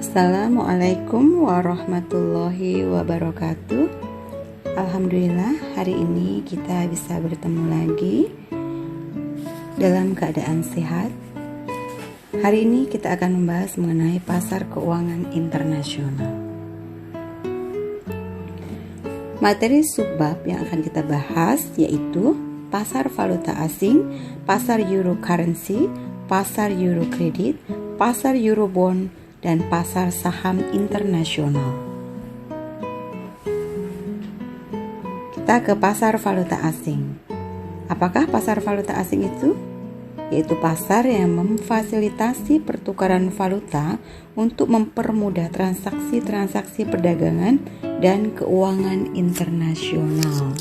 Assalamualaikum warahmatullahi wabarakatuh. Alhamdulillah hari ini kita bisa bertemu lagi dalam keadaan sehat. Hari ini kita akan membahas mengenai pasar keuangan internasional. Materi subbab yang akan kita bahas yaitu pasar valuta asing, pasar euro currency, pasar euro kredit, pasar eurobond, dan pasar saham internasional. Kita ke pasar valuta asing. Apakah pasar valuta asing itu? Yaitu pasar yang memfasilitasi pertukaran valuta untuk mempermudah transaksi-transaksi perdagangan dan keuangan internasional.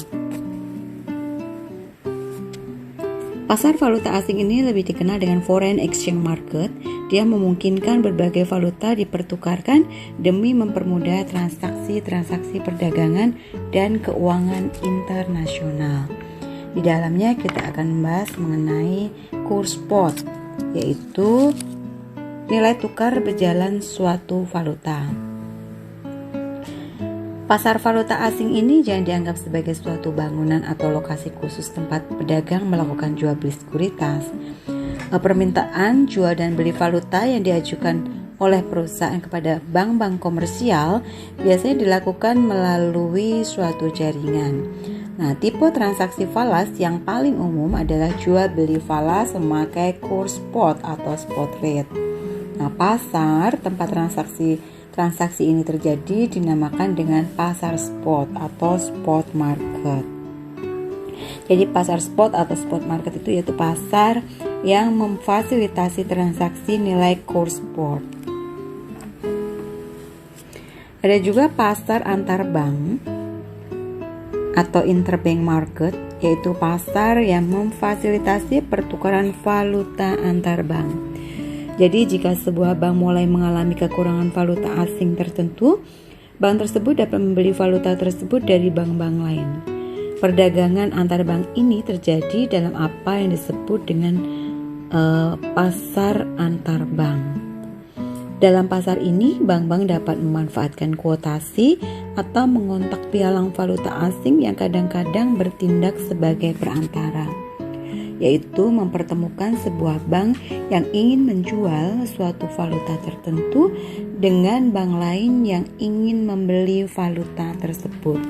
Pasar valuta asing ini lebih dikenal dengan foreign exchange market. Dia memungkinkan berbagai valuta dipertukarkan demi mempermudah transaksi-transaksi perdagangan dan keuangan internasional. Di dalamnya kita akan membahas mengenai kurs spot, yaitu nilai tukar berjalan suatu valuta. Pasar valuta asing ini jangan dianggap sebagai suatu bangunan atau lokasi khusus tempat pedagang melakukan jual beli sekuritas. Permintaan jual dan beli valuta yang diajukan oleh perusahaan kepada bank-bank komersial biasanya dilakukan melalui suatu jaringan. Nah, tipe transaksi falas yang paling umum adalah jual beli falas memakai kurs spot atau spot rate. Nah, pasar tempat transaksi ini terjadi dinamakan dengan pasar spot atau spot market. Jadi pasar spot atau spot market itu yaitu pasar yang memfasilitasi transaksi nilai kurs spot. Ada juga pasar antar bank atau interbank market, yaitu pasar yang memfasilitasi pertukaran valuta antar bank. Jadi jika sebuah bank mulai mengalami kekurangan valuta asing tertentu, bank tersebut dapat membeli valuta tersebut dari bank-bank lain. Perdagangan antar bank ini terjadi dalam apa yang disebut dengan pasar antar bank. Dalam pasar ini, bank-bank dapat memanfaatkan kuotasi atau mengontak pialang valuta asing yang kadang-kadang bertindak sebagai perantara, yaitu mempertemukan sebuah bank yang ingin menjual suatu valuta tertentu dengan bank lain yang ingin membeli valuta tersebut.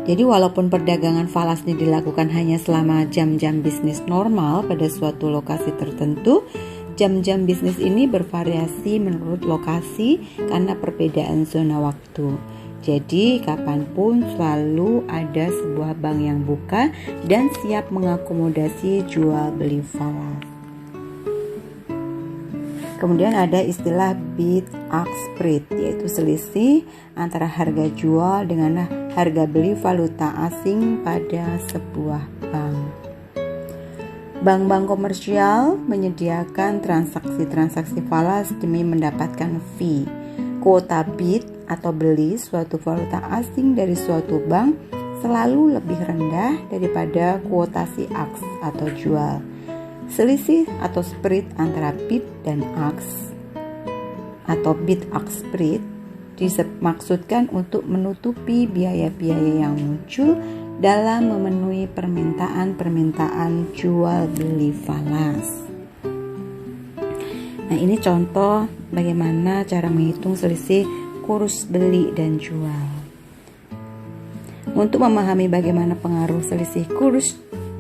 Jadi walaupun perdagangan falas ini dilakukan hanya selama jam-jam bisnis normal pada suatu lokasi tertentu, jam-jam bisnis ini bervariasi menurut lokasi karena perbedaan zona waktu. Jadi kapanpun selalu ada sebuah bank yang buka dan siap mengakomodasi jual beli falas. Kemudian ada istilah bid-ask spread, yaitu selisih antara harga jual dengan harga beli valuta asing pada sebuah bank. Bank-bank komersial menyediakan transaksi-transaksi falas demi mendapatkan fee. Kuota bid atau beli suatu valuta asing dari suatu bank selalu lebih rendah daripada kuotasi ask atau jual. Selisih atau spread antara bid dan ask atau bid-ask spread dimaksudkan untuk menutupi biaya-biaya yang muncul dalam memenuhi permintaan jual beli falas. Nah, ini contoh bagaimana cara menghitung selisih kurs beli dan jual. Untuk memahami bagaimana pengaruh selisih kurs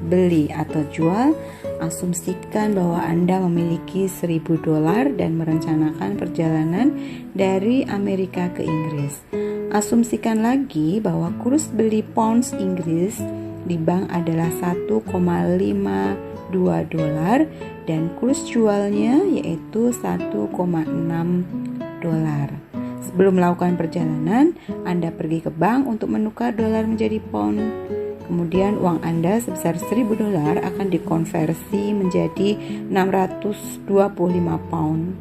beli atau jual, asumsikan bahwa Anda memiliki $1.000 dan merencanakan perjalanan dari Amerika ke Inggris. Asumsikan lagi bahwa kurs beli pounds Inggris di bank adalah $1,52 dan kurs jualnya yaitu $1,6. Sebelum melakukan perjalanan, Anda pergi ke bank untuk menukar dolar menjadi pound. Kemudian uang Anda sebesar $1.000 akan dikonversi menjadi 625 pound.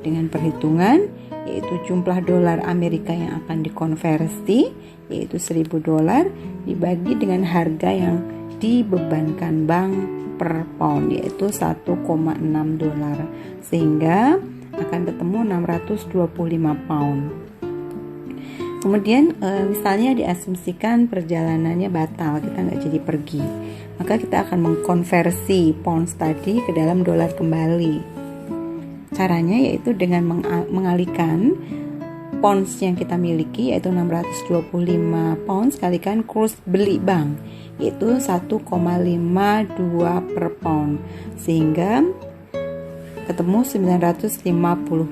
Dengan perhitungan, yaitu jumlah dolar Amerika yang akan dikonversi, yaitu $1.000 dibagi dengan harga yang dibebankan bank per pound, yaitu $1,6. Sehingga akan ketemu 625 pound. Kemudian misalnya diasumsikan perjalanannya batal, kita nggak jadi pergi, maka kita akan mengkonversi pounds tadi ke dalam dolar kembali. Caranya yaitu dengan mengalihkan pounds yang kita miliki, yaitu 625 pounds, kalikan kurs beli bank, yaitu 1,52 per pound, sehingga ketemu 950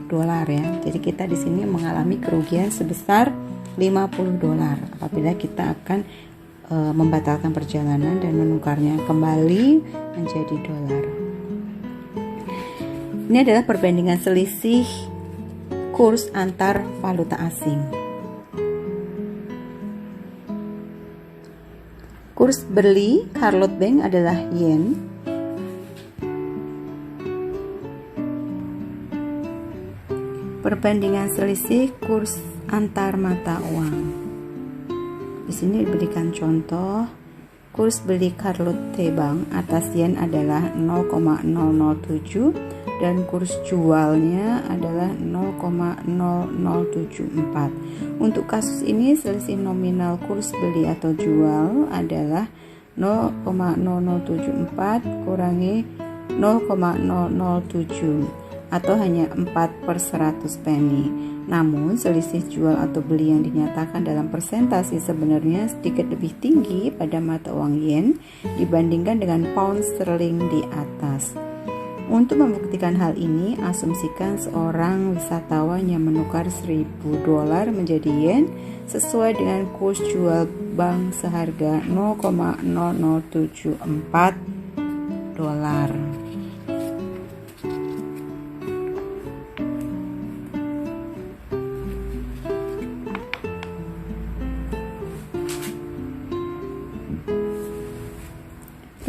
dolar ya. Jadi kita di sini mengalami kerugian sebesar 50 dolar apabila kita akan membatalkan perjalanan dan menukarnya kembali menjadi dolar. Ini adalah perbandingan selisih kurs antar valuta asing. Kurs beli Charlotte Bank adalah yen. Perbandingan selisih kurs antar mata uang. Di sini diberikan contoh, kurs beli Charlotte Bank atas yen adalah 0,007 dan kurs jualnya adalah 0,0074. Untuk kasus ini selisih nominal kurs beli atau jual adalah 0,0074 kurangi 0,007 atau hanya 4/100 penny. Namun selisih jual atau beli yang dinyatakan dalam persentase sebenarnya sedikit lebih tinggi pada mata uang yen dibandingkan dengan pound sterling di atas. Untuk membuktikan hal ini, asumsikan seorang wisatawan yang menukar 1.000 dolar menjadi yen sesuai dengan kurs jual bank seharga 0,0074 dolar.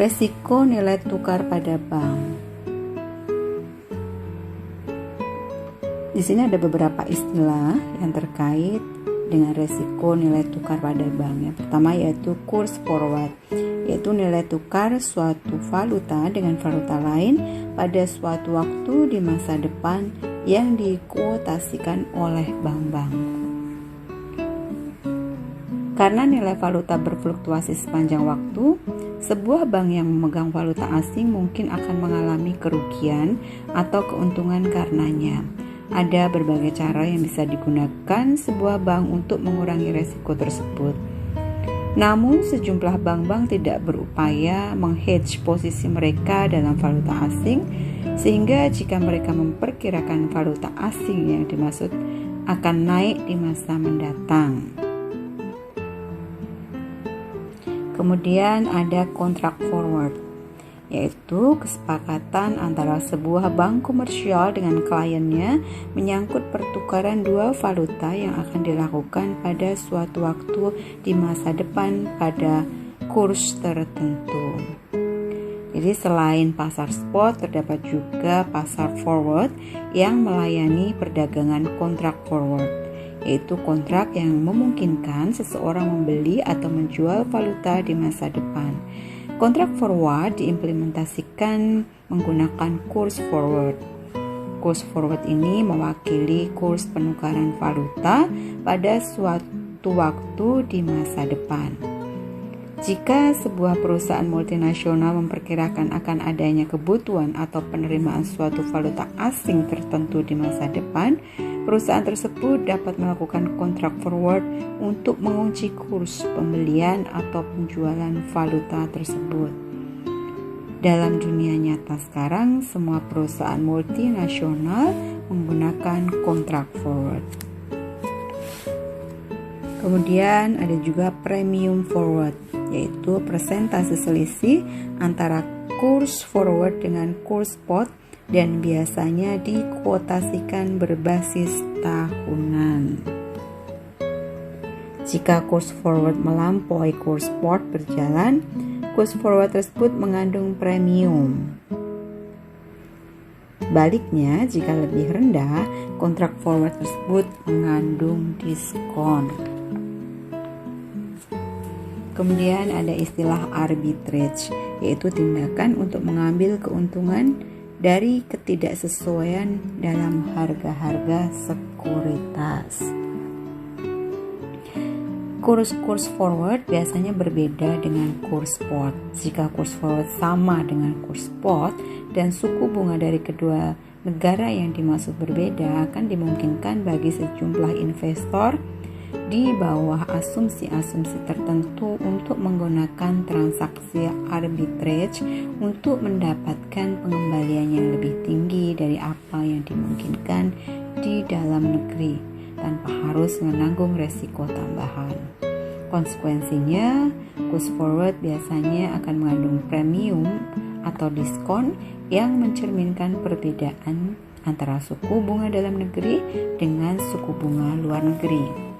Resiko nilai tukar pada bank. Di sini ada beberapa istilah yang terkait dengan resiko nilai tukar pada bank. Yang pertama yaitu kurs forward, yaitu nilai tukar suatu valuta dengan valuta lain pada suatu waktu di masa depan yang dikuotasikan oleh bank-bank. Karena nilai valuta berfluktuasi sepanjang waktu, sebuah bank yang memegang valuta asing mungkin akan mengalami kerugian atau keuntungan karenanya. Ada berbagai cara yang bisa digunakan sebuah bank untuk mengurangi resiko tersebut. Namun, sejumlah bank-bank tidak berupaya menghedge posisi mereka dalam valuta asing, sehingga jika mereka memperkirakan valuta asing yang dimaksud akan naik di masa mendatang. Kemudian ada kontrak forward, yaitu kesepakatan antara sebuah bank komersial dengan kliennya menyangkut pertukaran dua valuta yang akan dilakukan pada suatu waktu di masa depan pada kurs tertentu. Jadi selain pasar spot, terdapat juga pasar forward yang melayani perdagangan kontrak forward, yaitu kontrak yang memungkinkan seseorang membeli atau menjual valuta di masa depan. Kontrak forward diimplementasikan menggunakan kurs forward. Kurs forward ini mewakili kurs penukaran valuta pada suatu waktu di masa depan. Jika sebuah perusahaan multinasional memperkirakan akan adanya kebutuhan atau penerimaan suatu valuta asing tertentu di masa depan, perusahaan tersebut dapat melakukan kontrak forward untuk mengunci kurs pembelian atau penjualan valuta tersebut. Dalam dunia nyata sekarang, semua perusahaan multinasional menggunakan kontrak forward. Kemudian ada juga premium forward, yaitu persentase selisih antara kurs forward dengan kurs spot dan biasanya dikuotasikan berbasis tahunan. Jika kurs forward melampaui kurs spot berjalan, kurs forward tersebut mengandung premium. Baliknya, jika lebih rendah, kontrak forward tersebut mengandung diskon. Kemudian ada istilah arbitrage, yaitu tindakan untuk mengambil keuntungan dari ketidaksesuaian dalam harga-harga sekuritas. Kurs forward biasanya berbeda dengan kurs spot. Jika kurs forward sama dengan kurs spot dan suku bunga dari kedua negara yang dimaksud berbeda, akan dimungkinkan bagi sejumlah investor di bawah asumsi-asumsi tertentu untuk menggunakan transaksi arbitrage untuk mendapatkan pengembalian yang lebih tinggi dari apa yang dimungkinkan di dalam negeri, tanpa harus menanggung resiko tambahan. Konsekuensinya, kurs forward biasanya akan mengandung premium atau diskon yang mencerminkan perbedaan antara suku bunga dalam negeri dengan suku bunga luar negeri.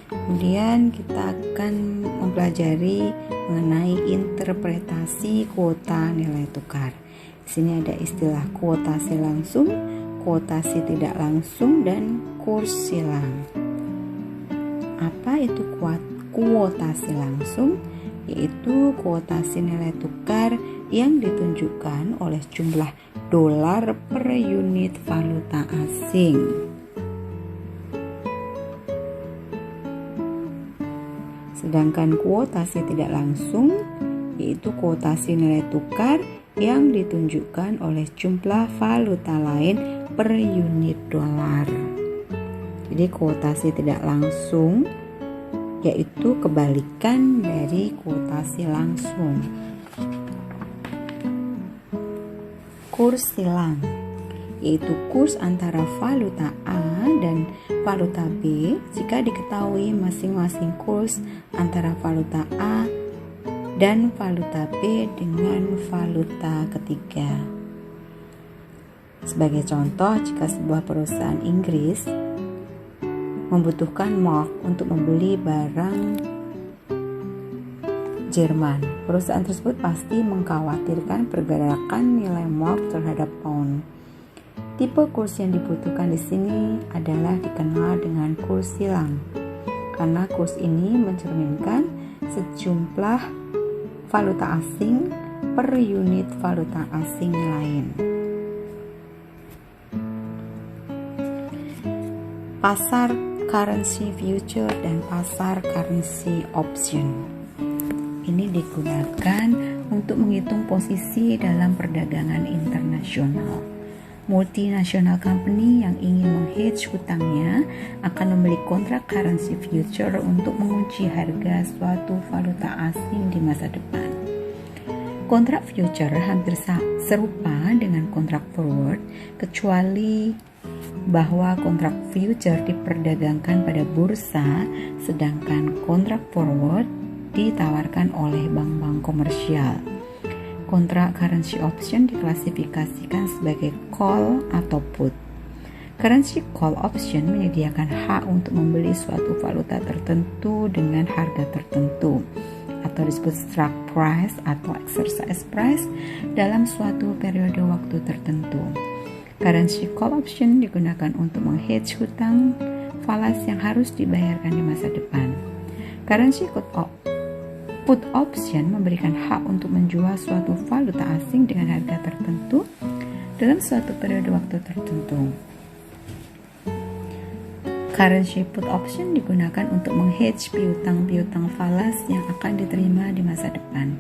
Kemudian kita akan mempelajari mengenai interpretasi kuota nilai tukar. Di sini ada istilah kuotasi langsung, kuotasi tidak langsung, dan kurs silang. Apa itu kuotasi langsung? Yaitu kuotasi nilai tukar yang ditunjukkan oleh jumlah dolar per unit valuta asing. Sedangkan kuotasi tidak langsung yaitu kuotasi nilai tukar yang ditunjukkan oleh jumlah valuta lain per unit dolar. Jadi kuotasi tidak langsung yaitu kebalikan dari kuotasi langsung. Kurs silang yaitu kurs antara valuta A dan valuta B jika diketahui masing-masing kurs antara valuta A dan valuta B dengan valuta ketiga. Sebagai contoh, jika sebuah perusahaan Inggris membutuhkan mark untuk membeli barang Jerman, perusahaan tersebut pasti mengkhawatirkan pergerakan nilai mark terhadap pound. Tipe kurs yang dibutuhkan di sini adalah dikenal dengan kurs silang, karena kurs ini mencerminkan sejumlah valuta asing per unit valuta asing lain. Pasar currency future dan pasar currency option ini digunakan untuk menghitung posisi dalam perdagangan internasional. Multinational company yang ingin menghedge hutangnya akan membeli kontrak currency future untuk mengunci harga suatu valuta asing di masa depan. Kontrak future hampir serupa dengan kontrak forward, kecuali bahwa kontrak future diperdagangkan pada bursa, sedangkan kontrak forward ditawarkan oleh bank-bank komersial. Kontrak currency option diklasifikasikan sebagai call atau put. Currency call option menyediakan hak untuk membeli suatu valuta tertentu dengan harga tertentu, atau disebut strike price atau exercise price dalam suatu periode waktu tertentu. Currency call option digunakan untuk menghedge hutang falas yang harus dibayarkan di masa depan. Currency put option memberikan hak untuk menjual suatu valuta asing dengan harga tertentu dalam suatu periode waktu tertentu. Currency put option digunakan untuk menghedge piutang-piutang falas yang akan diterima di masa depan.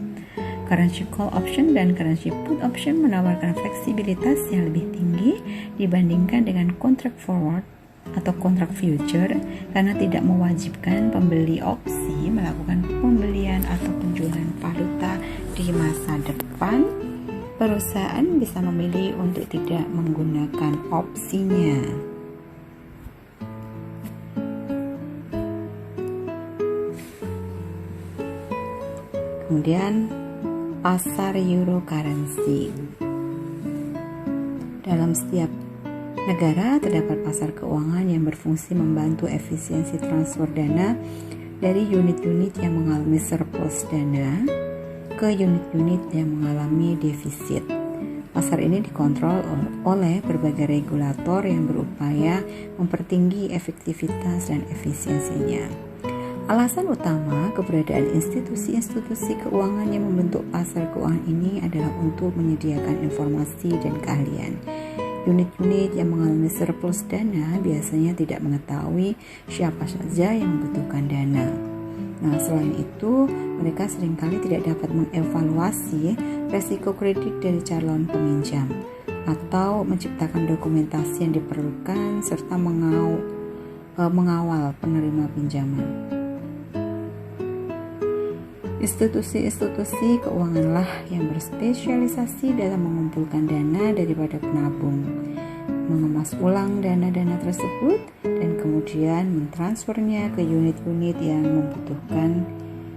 Currency call option dan currency put option menawarkan fleksibilitas yang lebih tinggi dibandingkan dengan kontrak forward atau kontrak future karena tidak mewajibkan pembeli opsi melakukan pembelian atau penjualan valuta di masa depan. Perusahaan bisa memilih untuk tidak menggunakan opsinya. Kemudian pasar euro currency. Dalam setiap negara terdapat pasar keuangan yang berfungsi membantu efisiensi transfer dana dari unit-unit yang mengalami surplus dana ke unit-unit yang mengalami defisit. Pasar ini dikontrol oleh berbagai regulator yang berupaya mempertinggi efektivitas dan efisiensinya. Alasan utama keberadaan institusi-institusi keuangan yang membentuk pasar keuangan ini adalah untuk menyediakan informasi dan keahlian. Unit-unit yang mengalami surplus dana biasanya tidak mengetahui siapa saja yang membutuhkan dana. Nah, selain itu, mereka seringkali tidak dapat mengevaluasi resiko kredit dari calon peminjam atau menciptakan dokumentasi yang diperlukan serta mengawal penerima pinjaman. Institusi-institusi keuanganlah yang berspesialisasi dalam mengumpulkan dana daripada penabung, mengemas ulang dana-dana tersebut, dan kemudian mentransfernya ke unit-unit yang membutuhkan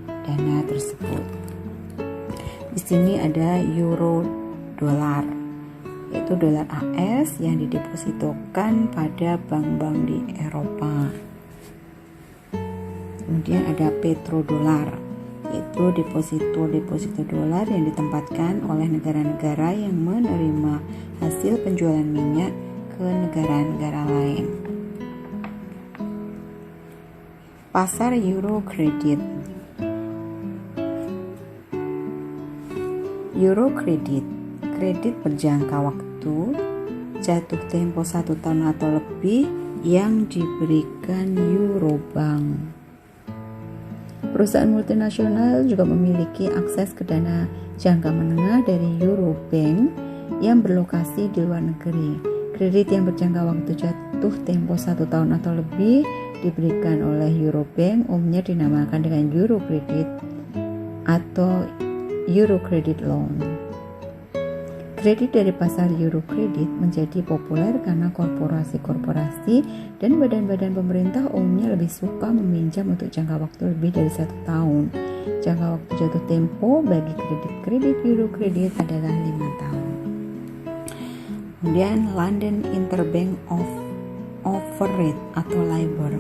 dana tersebut. Di sini ada euro dolar, yaitu dolar AS yang didepositokan pada bank-bank di Eropa. Kemudian ada petrodolar, yaitu deposito dolar yang ditempatkan oleh negara-negara yang menerima hasil penjualan minyak ke negara-negara lain. Pasar euro kredit. Euro kredit berjangka waktu, jatuh tempo 1 tahun atau lebih yang diberikan Eurobank. Perusahaan multinasional juga memiliki akses ke dana jangka menengah dari Eurobank yang berlokasi di luar negeri. Kredit yang berjangka waktu jatuh tempo 1 tahun atau lebih diberikan oleh Eurobank umumnya dinamakan dengan Euro Credit atau Euro Credit Loan. Kredit dari pasar Euro Credit menjadi populer karena korporasi-korporasi dan badan-badan pemerintah umumnya lebih suka meminjam untuk jangka waktu lebih dari 1 tahun. Jangka waktu jatuh tempo bagi kredit Euro Credit adalah 5 tahun. Kemudian London Interbank Offer Rate atau LIBOR,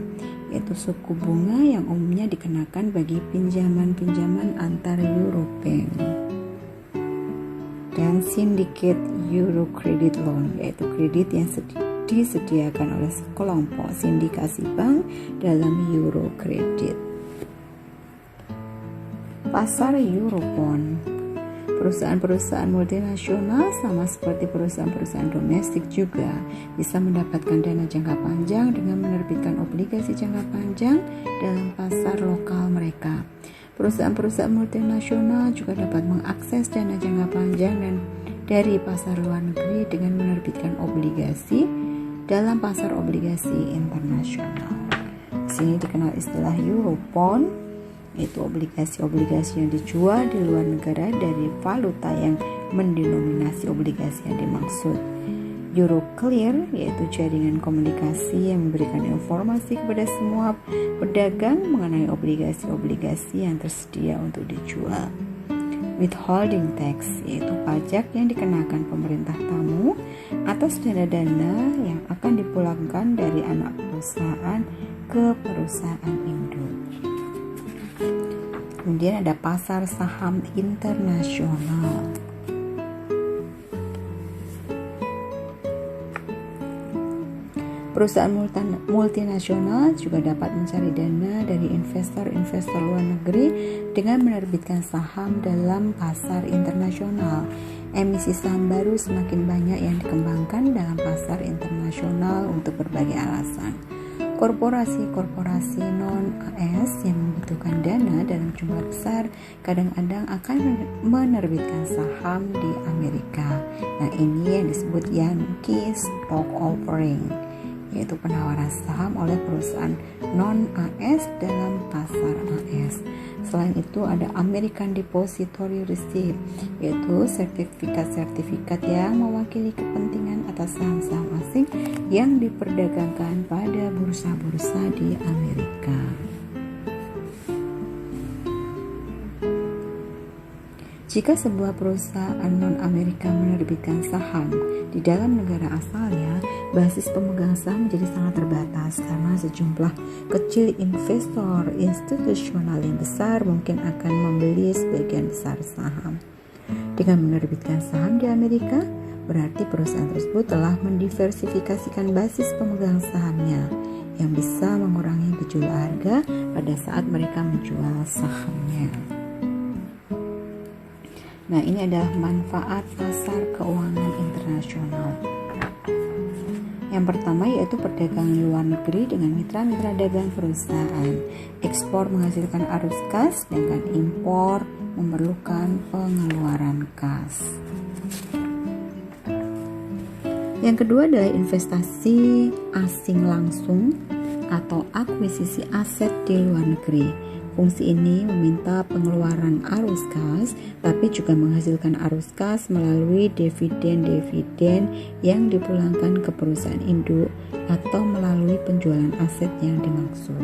yaitu suku bunga yang umumnya dikenakan bagi pinjaman-pinjaman antar Eurobank. Dan Syndicate Euro Credit Loan, yaitu kredit yang disediakan oleh sekelompok sindikasi bank dalam Euro Credit. Pasar Eurobond. Perusahaan-perusahaan multinasional sama seperti perusahaan-perusahaan domestik juga bisa mendapatkan dana jangka panjang dengan menerbitkan obligasi jangka panjang dalam pasar lokal mereka. Perusahaan-perusahaan multinasional juga dapat mengakses dana jangka panjang dan dari pasar luar negeri dengan menerbitkan obligasi dalam pasar obligasi internasional. Di sini dikenal istilah Eurobond, yaitu obligasi-obligasi yang dijual di luar negara dari valuta yang mendenominasi obligasi yang dimaksud. Euroclear, yaitu jaringan komunikasi yang memberikan informasi kepada semua pedagang mengenai obligasi-obligasi yang tersedia untuk dijual. Withholding tax, yaitu pajak yang dikenakan pemerintah tamu atas dana-dana yang akan dipulangkan dari anak perusahaan ke perusahaan induk. Kemudian ada pasar saham internasional. Perusahaan multinasional juga dapat mencari dana dari investor-investor luar negeri dengan menerbitkan saham dalam pasar internasional. Emisi saham baru semakin banyak yang dikembangkan dalam pasar internasional untuk berbagai alasan. Korporasi-korporasi non-AS yang membutuhkan dana dalam jumlah besar kadang-kadang akan menerbitkan saham di Amerika. Nah, ini yang disebut Yankee Stock Offering, yaitu penawaran saham oleh perusahaan non-AS dalam pasar AS. Selain itu ada American Depository Receipt, yaitu sertifikat-sertifikat yang mewakili kepentingan atas saham-saham asing yang diperdagangkan pada bursa-bursa di Amerika. Jika sebuah perusahaan non-Amerika menerbitkan saham di dalam negara asalnya, basis pemegang saham menjadi sangat terbatas karena sejumlah kecil investor institusional yang besar mungkin akan membeli sebagian besar saham. Dengan menerbitkan saham di Amerika, berarti perusahaan tersebut telah mendiversifikasikan basis pemegang sahamnya, yang bisa mengurangi gejolak harga pada saat mereka menjual sahamnya. Nah, ini adalah manfaat pasar keuangan internasional. Yang pertama yaitu perdagangan luar negeri dengan mitra-mitra dagang perusahaan. Ekspor menghasilkan arus kas, sedangkan impor memerlukan pengeluaran kas. Yang kedua adalah investasi asing langsung atau akuisisi aset di luar negeri. Fungsi ini meminta pengeluaran arus kas, tapi juga menghasilkan arus kas melalui dividen-dividen yang dipulangkan ke perusahaan induk atau melalui penjualan aset yang dimaksud.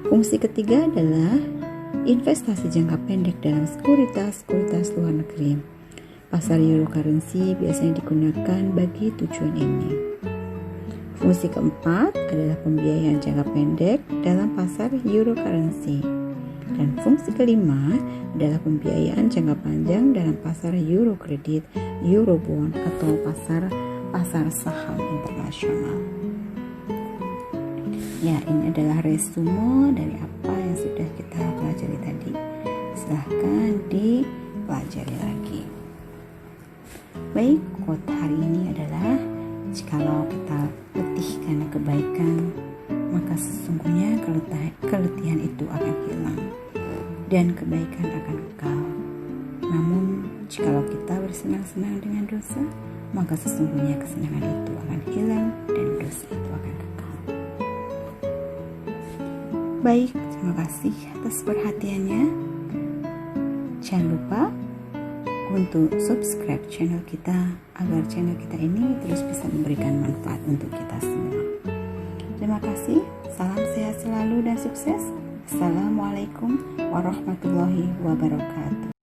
Fungsi ketiga adalah investasi jangka pendek dalam sekuritas luar negeri. Pasar euro currency biasanya digunakan bagi tujuan ini. Fungsi keempat adalah pembiayaan jangka pendek dalam pasar euro currency. Dan fungsi kelima adalah pembiayaan jangka panjang dalam pasar euro kredit, euro bond atau pasar saham internasional. Ya, ini adalah resume dari apa yang sudah kita pelajari tadi. Silahkan dipelajari lagi. Baik, quote hari ini adalah, jikalau kita letih karena kebaikan, maka sesungguhnya keletihan itu akan hilang dan kebaikan akan kekal. Namun, jikalau kita bersenang-senang dengan dosa, maka sesungguhnya kesenangan itu akan hilang dan dosa itu akan kekal. Baik, terima kasih atas perhatiannya. Jangan lupa untuk subscribe channel kita agar channel kita ini terus bisa memberikan manfaat untuk kita semua. Terima kasih, salam sehat selalu dan sukses. Assalamualaikum warahmatullahi wabarakatuh.